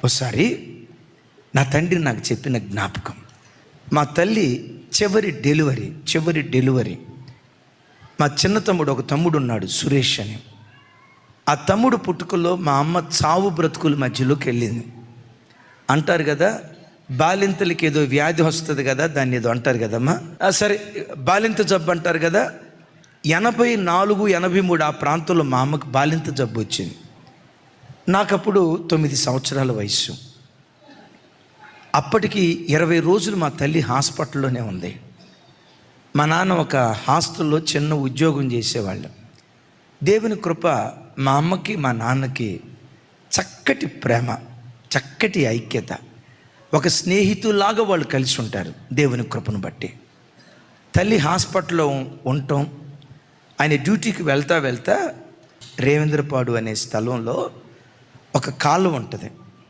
ఒకసారి నా తండ్రి నాకు చెప్పిన జ్ఞాపకం, మా తల్లి చివరి డెలివరీ మా చిన్న తమ్ముడు, ఒక తమ్ముడు ఉన్నాడు సురేష్ అని. ఆ తమ్ముడు పుట్టుకలో మా అమ్మ చావు బ్రతుకుల మధ్యలోకి వెళ్ళింది. అంటారు కదా, బాలింతలకి ఏదో వ్యాధి వస్తుంది కదా, దాన్ని ఏదో అంటారు కదమ్మా, సరే బాలింత జబ్బు అంటారు కదా. 84, 83 ఆ ప్రాంతంలో మా అమ్మకి బాలింత జబ్బు వచ్చింది. నాకప్పుడు 9 సంవత్సరాల వయసు. అప్పటికి 20 రోజులు మా తల్లి హాస్పిటల్లోనే ఉంది. మా నాన్న ఒక హాస్టల్లో చిన్న ఉద్యోగం చేసేవాళ్ళు. దేవుని కృప, మా అమ్మకి మా నాన్నకి చక్కటి ప్రేమ, చక్కటి ఐక్యత, ఒక స్నేహితులాగా వాళ్ళు కలిసి ఉంటారు దేవుని కృపను బట్టి. తల్లి హాస్పిటల్లో ఉండటం, ఆయన డ్యూటీకి వెళ్తా రేవేంద్రపాడు అనే స్థలంలో ఒక కాలువ ఉంటుంది.